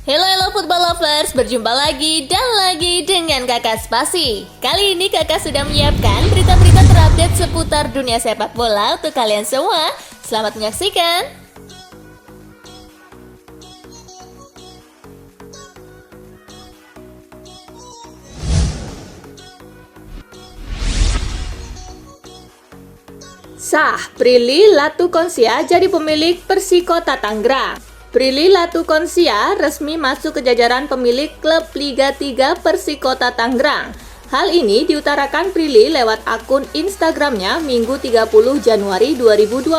Hello football lovers, berjumpa lagi dan lagi dengan Kakak Spasi. Kali ini Kakak sudah menyiapkan berita-berita terupdate seputar dunia sepak bola untuk kalian semua. Selamat menyaksikan. Sah, Prilly Latuconsina jadi pemilik Persikota Tangerang. Prilly Latuconsina resmi masuk ke jajaran pemilik klub Liga 3 Persikota Tangerang. Hal ini diutarakan Prilly lewat akun Instagramnya Minggu 30 Januari 2022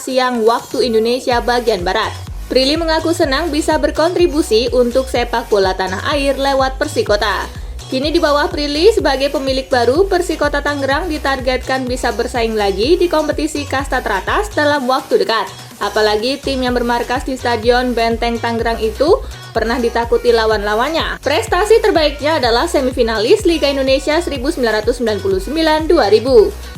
siang waktu Indonesia bagian Barat. Prilly mengaku senang bisa berkontribusi untuk sepak bola tanah air lewat Persikota. Kini di bawah Prilly sebagai pemilik baru, Persikota Tangerang ditargetkan bisa bersaing lagi di kompetisi kasta teratas dalam waktu dekat. Apalagi tim yang bermarkas di Stadion Benteng Tangerang itu pernah ditakuti lawan-lawannya. Prestasi terbaiknya adalah semifinalis Liga Indonesia 1999-2000.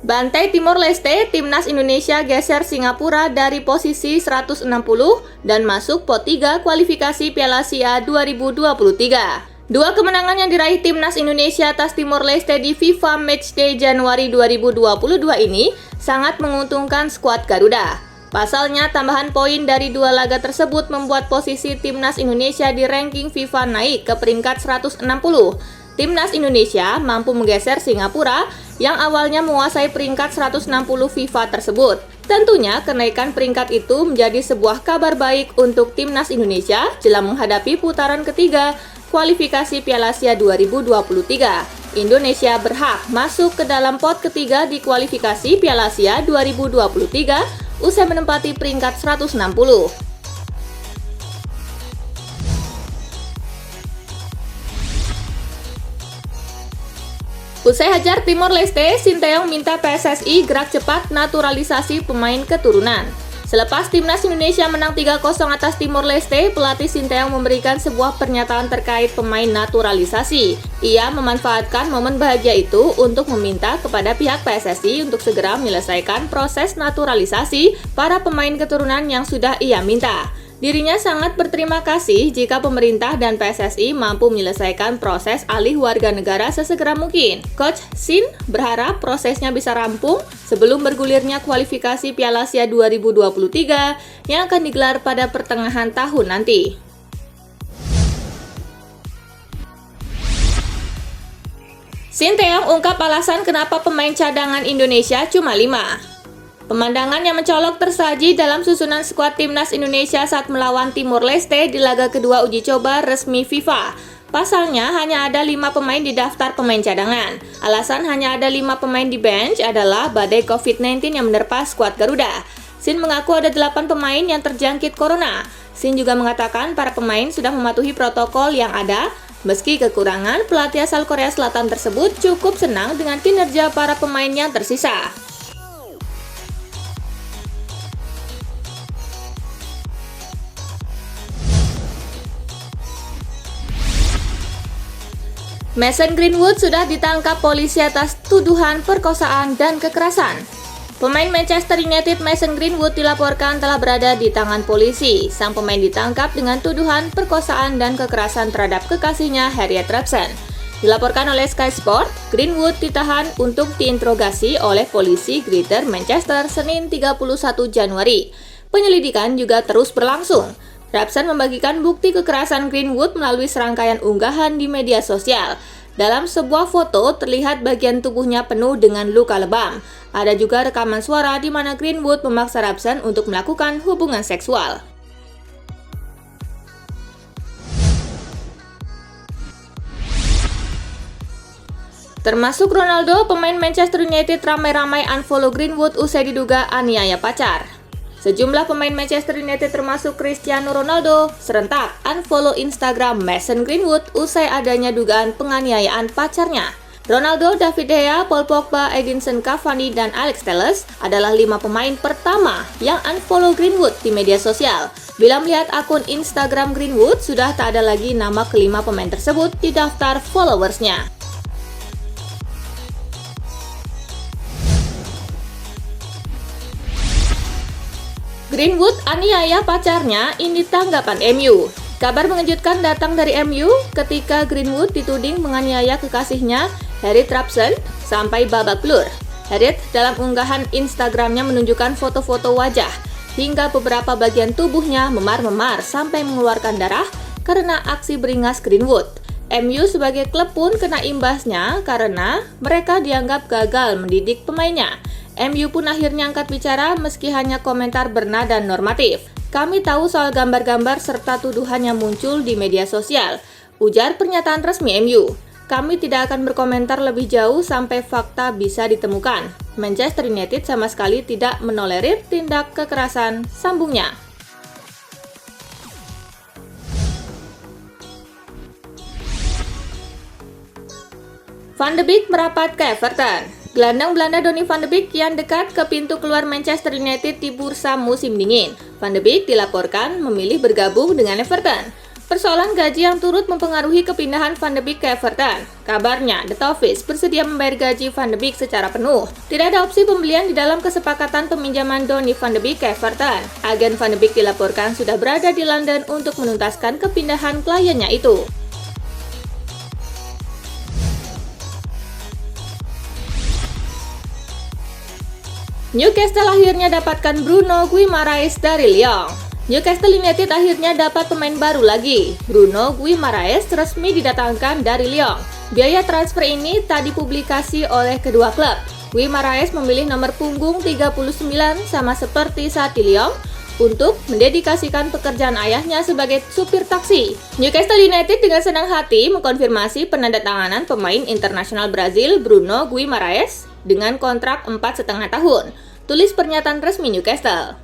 Bantai Timor Leste, Timnas Indonesia geser Singapura dari posisi 160 dan masuk pot 3 kualifikasi Piala Asia 2023. Dua kemenangan yang diraih Timnas Indonesia atas Timor Leste di FIFA Matchday Januari 2022 ini sangat menguntungkan skuad Garuda. Pasalnya, tambahan poin dari dua laga tersebut membuat posisi Timnas Indonesia di ranking FIFA naik ke peringkat 160. Timnas Indonesia mampu menggeser Singapura yang awalnya menguasai peringkat 160 FIFA tersebut. Tentunya kenaikan peringkat itu menjadi sebuah kabar baik untuk Timnas Indonesia jelang menghadapi putaran ketiga kualifikasi Piala Asia 2023. Indonesia berhak masuk ke dalam pot ketiga di kualifikasi Piala Asia 2023 usai menempati peringkat 160. Usai hajar Timor Leste, Sinteyong minta PSSI gerak cepat naturalisasi pemain keturunan. Selepas Timnas Indonesia menang 3-0 atas Timor Leste, pelatih Sinteyong memberikan sebuah pernyataan terkait pemain naturalisasi. Ia memanfaatkan momen bahagia itu untuk meminta kepada pihak PSSI untuk segera menyelesaikan proses naturalisasi para pemain keturunan yang sudah ia minta. Dirinya sangat berterima kasih jika pemerintah dan PSSI mampu menyelesaikan proses alih warga negara sesegera mungkin. Coach Shin berharap prosesnya bisa rampung sebelum bergulirnya kualifikasi Piala Asia 2023 yang akan digelar pada pertengahan tahun nanti. Sinteyong ungkap alasan kenapa pemain cadangan Indonesia cuma 5. Pemandangan yang mencolok tersaji dalam susunan skuad Timnas Indonesia saat melawan Timor Leste di laga kedua uji coba resmi FIFA. Pasalnya hanya ada 5 pemain di daftar pemain cadangan. Alasan hanya ada 5 pemain di bench adalah badai COVID-19 yang menerpa skuad Garuda. Shin mengaku ada 8 pemain yang terjangkit corona. Shin juga mengatakan para pemain sudah mematuhi protokol yang ada. Meski kekurangan, pelatih asal Korea Selatan tersebut cukup senang dengan kinerja para pemain yang tersisa. Mason Greenwood sudah ditangkap polisi atas tuduhan perkosaan dan kekerasan. Pemain Manchester United Mason Greenwood dilaporkan telah berada di tangan polisi. Sang pemain ditangkap dengan tuduhan perkosaan dan kekerasan terhadap kekasihnya Harriet Robson. Dilaporkan oleh Sky Sport, Greenwood ditahan untuk diinterogasi oleh polisi Greater Manchester Senin 31 Januari. Penyelidikan juga terus berlangsung. Robson membagikan bukti kekerasan Greenwood melalui serangkaian unggahan di media sosial. Dalam sebuah foto, terlihat bagian tubuhnya penuh dengan luka lebam. Ada juga rekaman suara di mana Greenwood memaksa Robson untuk melakukan hubungan seksual. Termasuk Ronaldo, pemain Manchester United ramai-ramai unfollow Greenwood usai diduga aniaya pacar. Sejumlah pemain Manchester United termasuk Cristiano Ronaldo serentak unfollow Instagram Mason Greenwood usai adanya dugaan penganiayaan pacarnya. Ronaldo, David De Gea, Paul Pogba, Edinson Cavani, dan Alex Telles adalah 5 pemain pertama yang unfollow Greenwood di media sosial. Bila melihat akun Instagram Greenwood, sudah tak ada lagi nama kelima pemain tersebut di daftar followersnya. Greenwood aniaya pacarnya, ini tanggapan MU. Kabar mengejutkan datang dari MU ketika Greenwood dituding menganiaya kekasihnya, Harriet Robson, sampai babak belur. Harriet dalam unggahan Instagramnya menunjukkan foto-foto wajah hingga beberapa bagian tubuhnya memar-memar sampai mengeluarkan darah karena aksi beringas Greenwood. MU sebagai klub pun kena imbasnya karena mereka dianggap gagal mendidik pemainnya. MU pun akhirnya angkat bicara meski hanya komentar bernada normatif. Kami tahu soal gambar-gambar serta tuduhan yang muncul di media sosial, ujar pernyataan resmi MU. Kami tidak akan berkomentar lebih jauh sampai fakta bisa ditemukan. Manchester United sama sekali tidak menolerir tindak kekerasan, sambungnya. Van de Beek merapat ke Everton. Gelandang Belanda Donny van de Beek yang dekat ke pintu keluar Manchester United di bursa musim dingin. Van de Beek dilaporkan memilih bergabung dengan Everton. Persoalan gaji yang turut mempengaruhi kepindahan Van de Beek ke Everton. Kabarnya, The Toffees bersedia membayar gaji Van de Beek secara penuh. Tidak ada opsi pembelian di dalam kesepakatan peminjaman Donny van de Beek ke Everton. Agen Van de Beek dilaporkan sudah berada di London untuk menuntaskan kepindahan kliennya itu. Newcastle akhirnya dapatkan Bruno Guimaraes dari Lyon. Newcastle United akhirnya dapat pemain baru lagi. Bruno Guimaraes resmi didatangkan dari Lyon. Biaya transfer ini tak dipublikasi oleh kedua klub. Guimaraes memilih nomor punggung 39 sama seperti saat di Lyon untuk mendedikasikan pekerjaan ayahnya sebagai supir taksi. Newcastle United dengan senang hati mengkonfirmasi penandatanganan pemain internasional Brazil Bruno Guimaraes dengan kontrak 4,5 tahun, tulis pernyataan resmi Newcastle.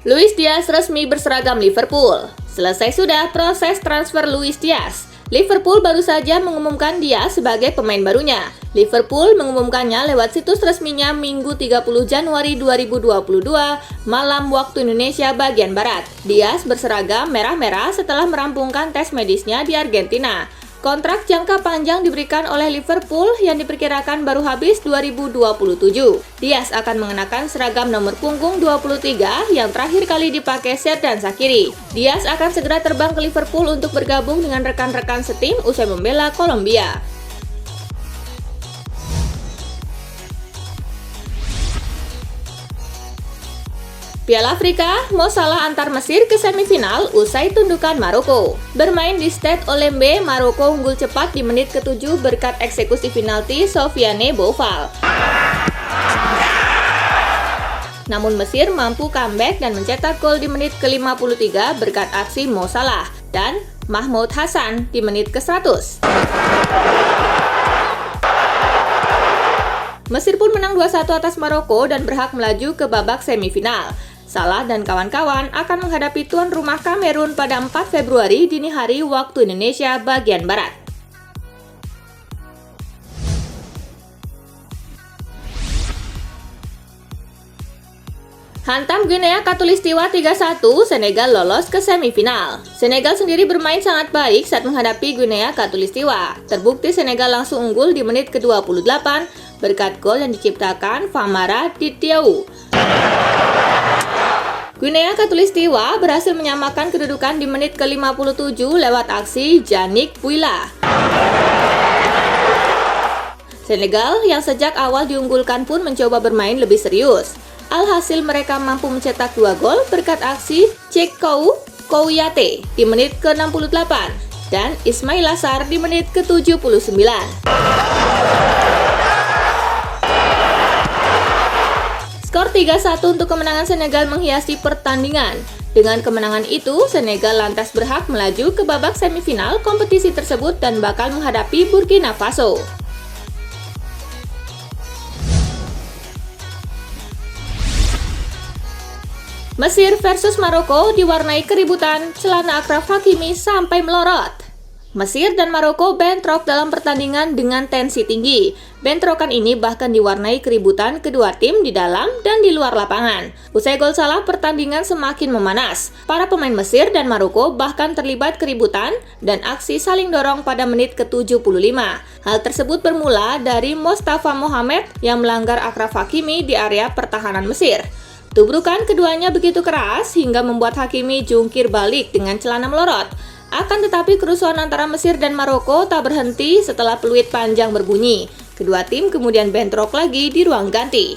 Luis Diaz resmi berseragam Liverpool. Selesai sudah proses transfer Luis Diaz. Liverpool baru saja mengumumkan dia sebagai pemain barunya. Liverpool mengumumkannya lewat situs resminya Minggu 30 Januari 2022 malam waktu Indonesia bagian Barat. Diaz berseragam merah-merah setelah merampungkan tes medisnya di Argentina. Kontrak jangka panjang diberikan oleh Liverpool yang diperkirakan baru habis 2027. Diaz akan mengenakan seragam nomor punggung 23 yang terakhir kali dipakai Xherdan Shaqiri. Diaz akan segera terbang ke Liverpool untuk bergabung dengan rekan-rekan setim usai membela Kolombia. Piala Afrika, Mo Salah antar Mesir ke semifinal usai tundukan Maroko. Bermain di Stade Olembe, Maroko unggul cepat di menit ke-7 berkat eksekusi penalti Sofiane Boufal. Namun Mesir mampu comeback dan mencetak gol di menit ke-53 berkat aksi Mo Salah dan Mahmoud Hassan di menit ke-100. Mesir pun menang 2-1 atas Maroko dan berhak melaju ke babak semifinal. Salah dan kawan-kawan akan menghadapi tuan rumah Kamerun pada 4 Februari dini hari waktu Indonesia bagian Barat. Hantam Guinea Khatulistiwa 3-1, Senegal lolos ke semifinal. Senegal sendiri bermain sangat baik saat menghadapi Guinea Khatulistiwa. Terbukti Senegal langsung unggul di menit ke-28 berkat gol yang diciptakan Famara Diédhiou. Guinea Khatulistiwa berhasil menyamakan kedudukan di menit ke-57 lewat aksi Yannick Bouila. Senegal yang sejak awal diunggulkan pun mencoba bermain lebih serius. Alhasil mereka mampu mencetak 2 gol berkat aksi Cheikhou Kouyaté di menit ke-68 dan Ismail Assar di menit ke-79. Skor 3-1 untuk kemenangan Senegal menghiasi pertandingan. Dengan kemenangan itu, Senegal lantas berhak melaju ke babak semifinal kompetisi tersebut dan bakal menghadapi Burkina Faso. Mesir versus Maroko diwarnai keributan, celana Achraf Hakimi sampai melorot. Mesir dan Maroko bentrok dalam pertandingan dengan tensi tinggi. Bentrokan ini bahkan diwarnai keributan kedua tim di dalam dan di luar lapangan. Usai gol salah, pertandingan semakin memanas. Para pemain Mesir dan Maroko bahkan terlibat keributan dan aksi saling dorong pada menit ke-75. Hal tersebut bermula dari Mostafa Mohamed yang melanggar Achraf Hakimi di area pertahanan Mesir. Tubrukan keduanya begitu keras hingga membuat Hakimi jungkir balik dengan celana melorot. Akan tetapi kerusuhan antara Mesir dan Maroko tak berhenti setelah peluit panjang berbunyi. Kedua tim kemudian bentrok lagi di ruang ganti.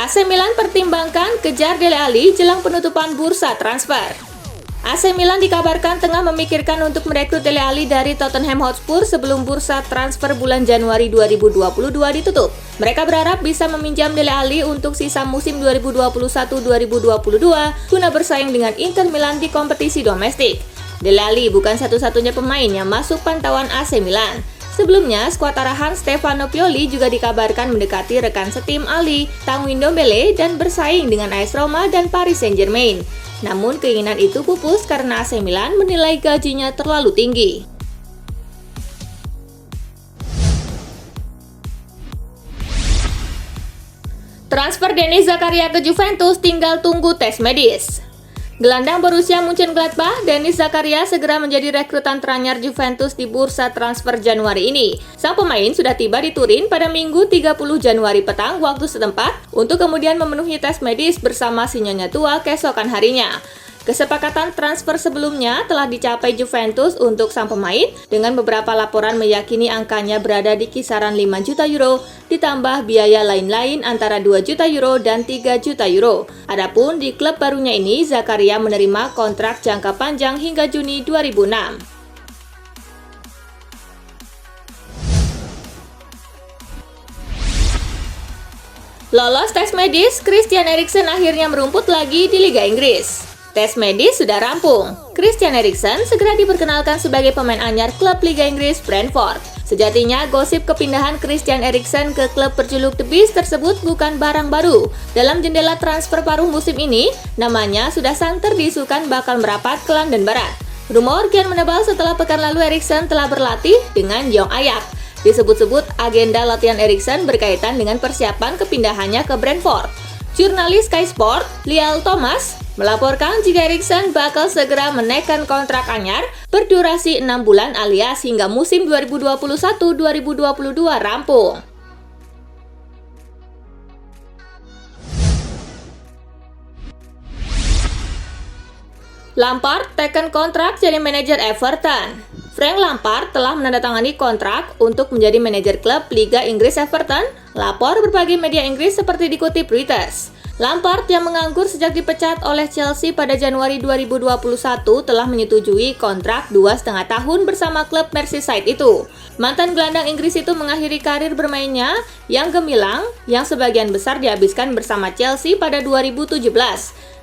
AC Milan pertimbangkan kejar Dele Alli jelang penutupan bursa transfer. AC Milan dikabarkan tengah memikirkan untuk merekrut Dele Alli dari Tottenham Hotspur sebelum bursa transfer bulan Januari 2022 ditutup. Mereka berharap bisa meminjam Dele Alli untuk sisa musim 2021-2022 guna bersaing dengan Inter Milan di kompetisi domestik. Dele Alli bukan satu-satunya pemain yang masuk pantauan AC Milan. Sebelumnya, skuad arahan Stefano Pioli juga dikabarkan mendekati rekan setim Ali, Tanguy Ndombele, dan bersaing dengan AS Roma dan Paris Saint-Germain. Namun keinginan itu pupus karena AC Milan menilai gajinya terlalu tinggi. Transfer Denis Zakaria ke Juventus tinggal tunggu tes medis. Gelandang Borussia Mönchengladbach, Denis Zakaria segera menjadi rekrutan teranyar Juventus di bursa transfer Januari ini. Sang pemain sudah tiba di Turin pada Minggu 30 Januari petang waktu setempat untuk kemudian memenuhi tes medis bersama si nyonya tua keesokan harinya. Kesepakatan transfer sebelumnya telah dicapai Juventus untuk sang pemain dengan beberapa laporan meyakini angkanya berada di kisaran 5 juta euro ditambah biaya lain-lain antara 2 juta euro dan 3 juta euro. Adapun di klub barunya ini, Zakaria menerima kontrak jangka panjang hingga Juni 2006. Lolos tes medis, Christian Eriksen akhirnya merumput lagi di Liga Inggris. Tes medis sudah rampung. Christian Eriksen segera diperkenalkan sebagai pemain anyar klub Liga Inggris Brentford. Sejatinya, gosip kepindahan Christian Eriksen ke klub berjuluk The Beast tersebut bukan barang baru. Dalam jendela transfer paruh musim ini, namanya sudah santer diisukan bakal merapat ke London Barat. Rumor kian menebal setelah pekan lalu Eriksen telah berlatih dengan Jong Ayak. Disebut-sebut agenda latihan Eriksen berkaitan dengan persiapan kepindahannya ke Brentford. Jurnalis Sky Sport, Lial Thomas, melaporkan jika Eriksen bakal segera menaikkan kontrak anyar berdurasi 6 bulan alias hingga musim 2021-2022 rampung. Lampard teken kontrak jadi manajer Everton. Frank Lampard telah menandatangani kontrak untuk menjadi manajer klub Liga Inggris Everton, lapor berbagai media Inggris seperti dikutip Reuters. Lampard yang menganggur sejak dipecat oleh Chelsea pada Januari 2021 telah menyetujui kontrak 2,5 tahun bersama klub Merseyside itu. Mantan gelandang Inggris itu mengakhiri karir bermainnya yang gemilang yang sebagian besar dihabiskan bersama Chelsea pada 2017.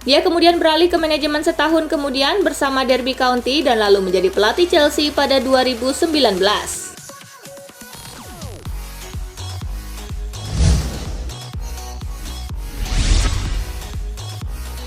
Dia kemudian beralih ke manajemen setahun kemudian bersama Derby County dan lalu menjadi pelatih Chelsea pada 2019.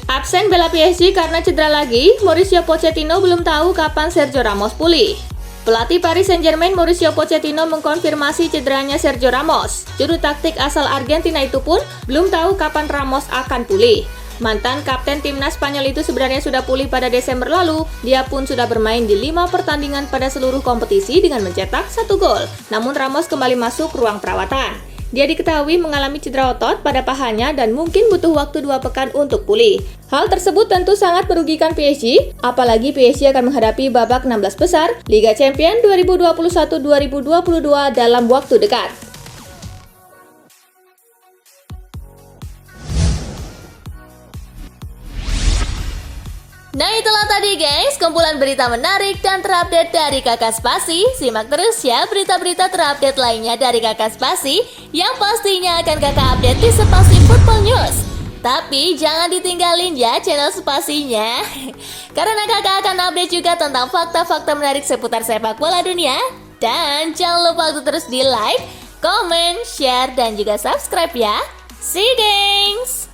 Absen bela PSG karena cedera lagi, Mauricio Pochettino belum tahu kapan Sergio Ramos pulih. Pelatih Paris Saint-Germain Mauricio Pochettino mengkonfirmasi cederanya Sergio Ramos. Juru taktik asal Argentina itu pun belum tahu kapan Ramos akan pulih. Mantan kapten timnas Spanyol itu sebenarnya sudah pulih pada Desember lalu. Dia pun sudah bermain di 5 pertandingan pada seluruh kompetisi dengan mencetak 1 gol. Namun Ramos kembali masuk ruang perawatan. Dia diketahui mengalami cedera otot pada pahanya dan mungkin butuh waktu 2 pekan untuk pulih. Hal tersebut tentu sangat merugikan PSG, apalagi PSG akan menghadapi babak 16 besar Liga Champions 2021-2022 dalam waktu dekat. Nah itulah tadi guys, kumpulan berita menarik dan terupdate dari Kakak Spasi. Simak terus ya berita-berita terupdate lainnya dari Kakak Spasi yang pastinya akan Kakak update di Spasi Football News. Tapi jangan ditinggalin ya channel Spasinya, karena Kakak akan update juga tentang fakta-fakta menarik seputar sepak bola dunia. Dan jangan lupa untuk terus di like, comment, share, dan juga subscribe ya. See you guys!